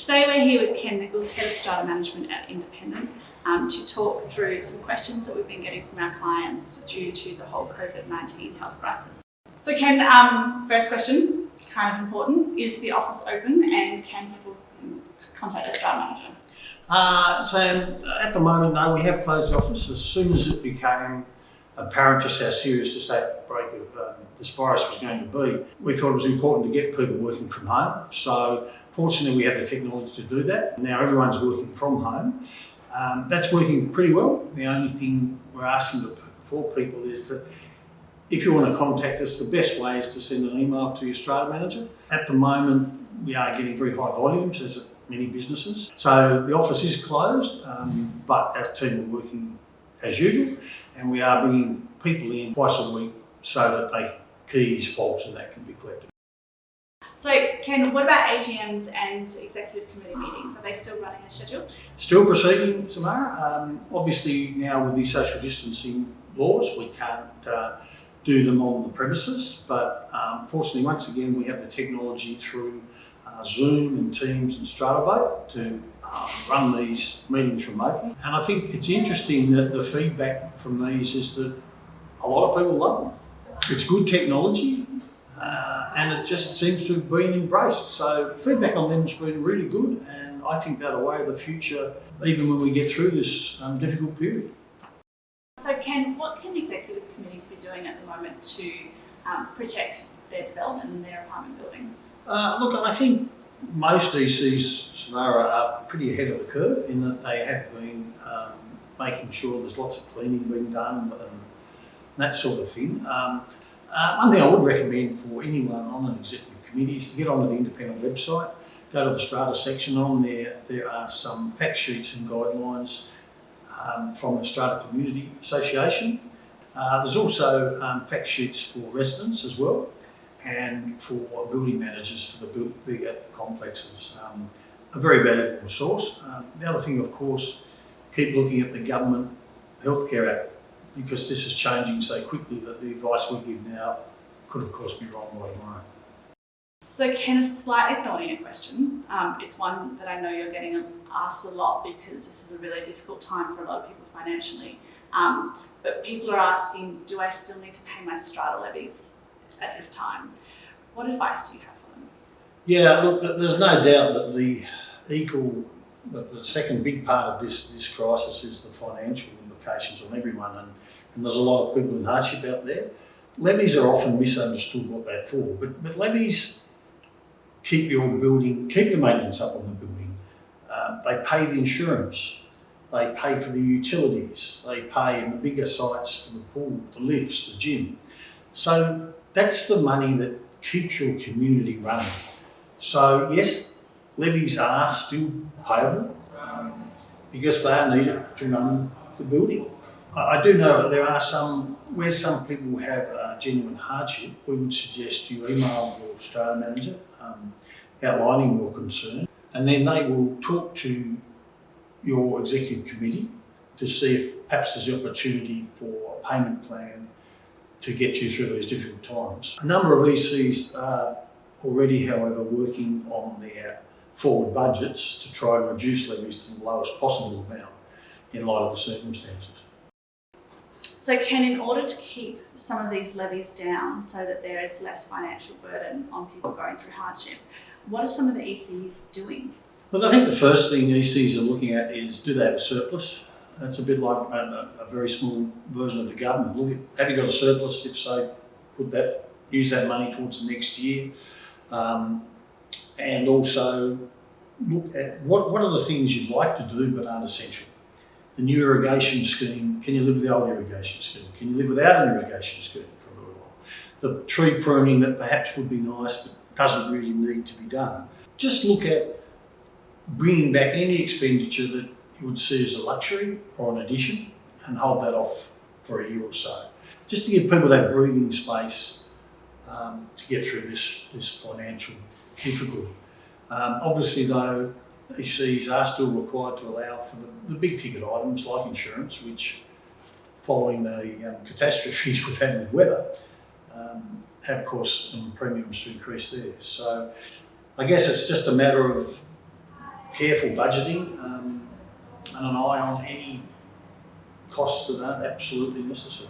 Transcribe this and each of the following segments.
Today we're here with Ken Nichols, Head of Strata Management at Independent, to talk through some questions that we've been getting from our clients due to the whole COVID-19 health crisis. So Ken, first question, kind of important, is the office open and can people contact a Strata manager? So at the moment, no, we have closed the office. As soon as it became apparent just how serious this outbreak of this virus was going to be, we thought it was important to get people working from home. So fortunately, we have the technology to do that. Now everyone's working from home. That's working pretty well. The only thing we're asking for people is that if you want to contact us, the best way is to send an email to your Strata manager. At the moment, we are getting very high volumes, as many businesses. So the office is closed, but our team are working as usual, and we are bringing people in twice a week so that keys, fobs and that can be collected. So Ken, what about AGMs and executive committee meetings? Are they still running as scheduled? Still proceeding, Samara. Obviously now with the social distancing laws, we can't do them on the premises, but fortunately once again we have the technology through Zoom and Teams and Strata to run these meetings remotely. And I think it's interesting that the feedback from these is that a lot of people love them. It's good technology and it just seems to have been embraced. So feedback on them has been really good, and I think that'll way of the future even when we get through this difficult period. So Ken, what can executive committees be doing at the moment to protect their development and their apartment building? Look, I think most ECs, Samara, are pretty ahead of the curve in that they have been making sure there's lots of cleaning being done and that sort of thing. One thing I would recommend for anyone on an executive committee is to get onto the Independent website, go to the Strata section. On there are some fact sheets and guidelines from the Strata Community Association. There's also fact sheets for residents as well, and for building managers for the bigger complexes. A very valuable resource. The other thing, of course, keep looking at the Government Healthcare Act, because this is changing so quickly that the advice we give now could, of course, be wrong by tomorrow. So Ken, a slightly thorny question. It's one that I know you're getting asked a lot because this is a really difficult time for a lot of people financially. But people are asking, do I still need to pay my Strata levies at this time? What advice do you have for them? Yeah, look, there's no doubt that the second big part of this crisis is the financial implications on everyone, and there's a lot of people in hardship out there. Levies are often misunderstood what they're for, but levies keep the maintenance up on the building. They pay the insurance, they pay for the utilities, they pay in the bigger sites for the pool, the lifts, the gym. So that's the money that keeps your community running. So yes, levies are still payable because they are needed to run the building. I do know that there are where some people have genuine hardship. We would suggest you email your Strata manager outlining your concern, and then they will talk to your executive committee to see if perhaps there's the opportunity for a payment plan to get you through these difficult times. A number of ECs are already, however, working on their forward budgets to try and reduce levies to the lowest possible amount in light of the circumstances. So Ken, in order to keep some of these levies down so that there is less financial burden on people going through hardship, what are some of the ECs doing? Look, I think the first thing ECs are looking at is, do they have a surplus? That's a bit like a very small version of the government. Look at, have you got a surplus? If so, use that money towards the next year. And also look at what are the things you'd like to do but aren't essential. The new irrigation scheme, can you live with the old irrigation scheme? Can you live without an irrigation scheme for a little while? The tree pruning that perhaps would be nice but doesn't really need to be done. Just look at bringing back any expenditure that you would see as a luxury or an addition and hold that off for a year or so. Just to give people that breathing space to get through this financial difficulty. Obviously though, ECs are still required to allow for the big ticket items like insurance, which following the catastrophes we've had with weather, have caused some premiums to increase there. So I guess it's just a matter of careful budgeting and an eye on any costs that aren't absolutely necessary.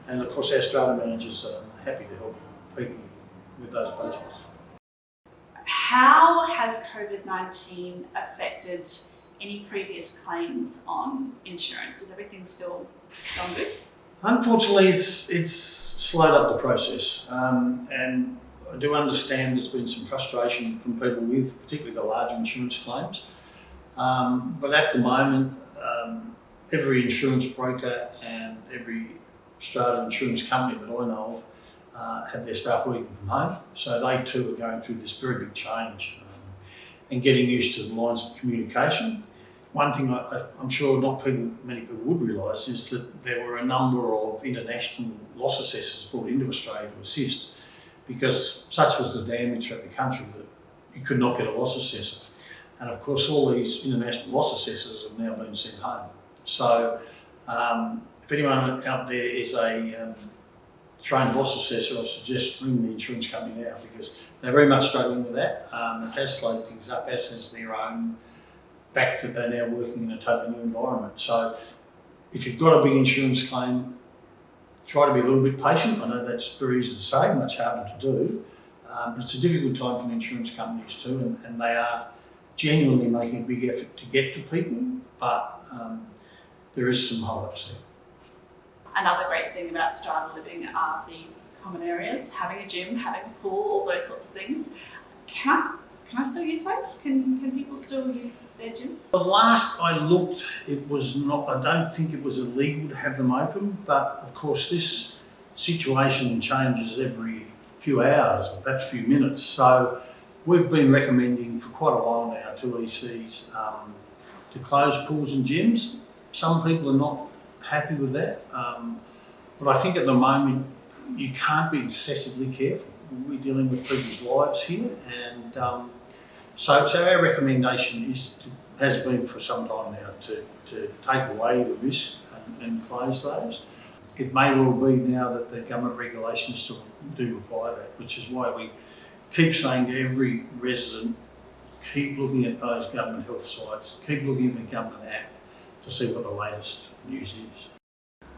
And of course our strata managers are happy to help people with those budgets. How has COVID-19 affected any previous claims on insurance? Is everything still gone good? Unfortunately, it's slowed up the process, and I do understand there's been some frustration from people with particularly the larger insurance claims. But at the moment, every insurance broker and every strata insurance company that I know of have their staff working from home, so they too are going through this very big change and getting used to the lines of communication. One thing I'm sure many people would realise is that there were a number of international loss assessors brought into Australia to assist, because such was the damage throughout the country that you could not get a loss assessor. And of course all these international loss assessors have now been sent home. So if anyone out there is a trained loss assessor, I suggest ring the insurance company now, because they're very much struggling with that. It has slowed things up, as has their own fact that they're now working in a totally new environment. So if you've got a big insurance claim, try to be a little bit patient. I know that's very easy to say, much harder to do. But it's a difficult time for the insurance companies too, and they are genuinely making a big effort to get to people, but there is some hold-ups there. Another great thing about strata living are the common areas, having a gym, having a pool, all those sorts of things. Can I still use those? Can people still use their gyms? The last I looked, it was not, I don't think it was illegal to have them open, but of course this situation changes every few hours or perhaps a few minutes. So we've been recommending for quite a while now to ECs to close pools and gyms. Some people are not happy with that, but I think at the moment you can't be excessively careful. We're dealing with people's lives here, and so our recommendation has been for some time now to take away the risk and close those. It may well be now that the government regulations do require that, which is why we keep saying to every resident, keep looking at those government health sites, keep looking at the government app to see what the latest news is.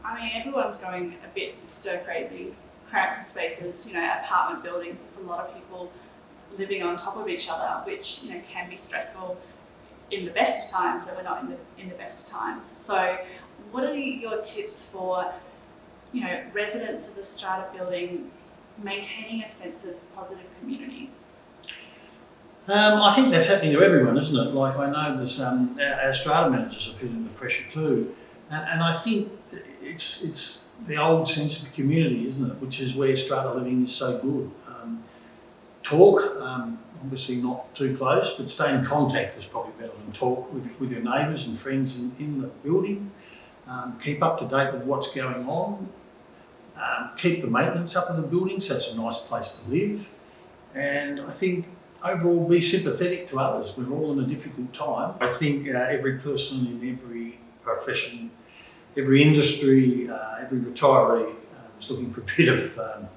I mean, everyone's going a bit stir crazy, cramped spaces, apartment buildings. There's a lot of people living on top of each other, which can be stressful in the best of times, that we're not in the best of times. So what are your tips for residents of the strata building maintaining a sense of positive community? I think that's happening to everyone, isn't it? Like, I know there's our strata managers are feeling the pressure too, and I think it's the old sense of community, isn't it? Which is where strata living is so good. Talk, obviously not too close, but stay in contact is probably better than talk with your neighbours and friends in the building. Keep up to date with what's going on. Keep the maintenance up in the building, so it's a nice place to live. And I think overall be sympathetic to others. We're all in a difficult time. I think every person in every profession, every industry, every retiree is looking for a bit of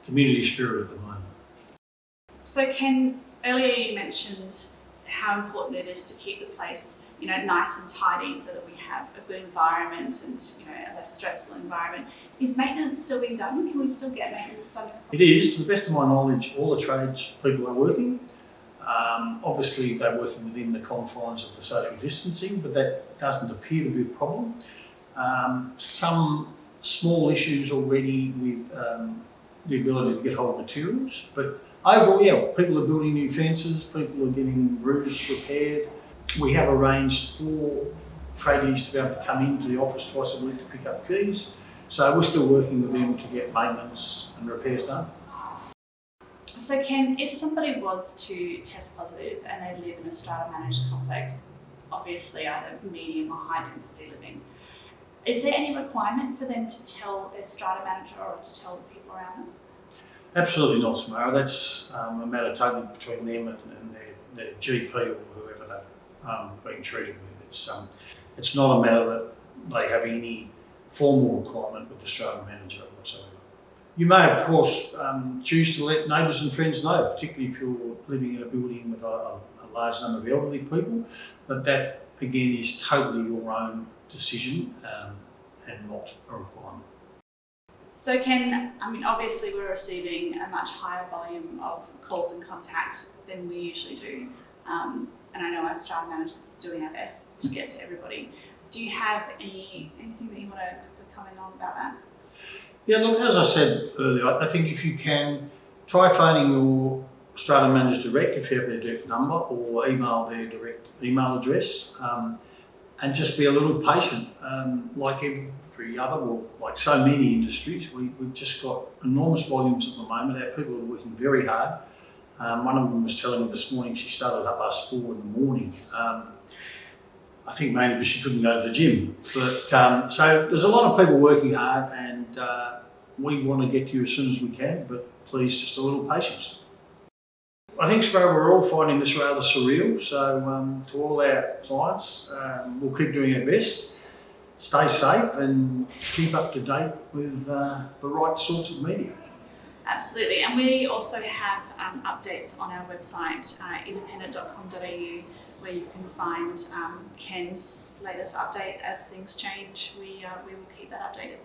community spirit at the moment. So earlier you mentioned how important it is to keep the place nice and tidy so that we have a good environment and a less stressful environment. Is maintenance still being done? Can we still get maintenance done? It is. To the best of my knowledge, all the trades people are working. Obviously they're working within the confines of the social distancing, but that doesn't appear to be a problem. Some small issues already with the ability to get hold of materials, but overall, yeah, people are building new fences, people are getting roofs repaired. We have arranged for tradies to be able to come into the office twice a week to pick up keys. So we're still working with them to get maintenance and repairs done. So if somebody was to test positive and they live in a strata managed complex, obviously either medium or high density living, is there any requirement for them to tell their strata manager or to tell the people around them? Absolutely not, Samara. That's a matter totally between them and their GP or whoever they're being treated with. It's not a matter that they have any formal requirement with the strata manager whatsoever. You may, of course, choose to let neighbours and friends know, particularly if you're living in a building with a a large number of elderly people, but that again is totally your own decision and not a requirement. So Ken, I mean, obviously we're receiving a much higher volume of calls and contact than we usually do. And I know our Strata managers are doing our best to get to everybody. Do you have anything that you want to comment on about that? Yeah, look, as I said earlier, I think if you can, try phoning your Strata manager direct if you have their direct number, or email their direct email address, and just be a little patient. Like every other, well, like so many industries, we've just got enormous volumes at the moment. Our people are working very hard. One of them was telling me this morning she started up us 4 in the morning. I think mainly because she couldn't go to the gym. But so there's a lot of people working hard, and we want to get to you as soon as we can, but please, just a little patience. I think, Sparrow, we're all finding this rather surreal, so to all our clients, we'll keep doing our best. Stay safe and keep up to date with the right sorts of media. Absolutely, and we also have updates on our website, independent.com.au, where you can find Ken's latest update as things change. We will keep that updated.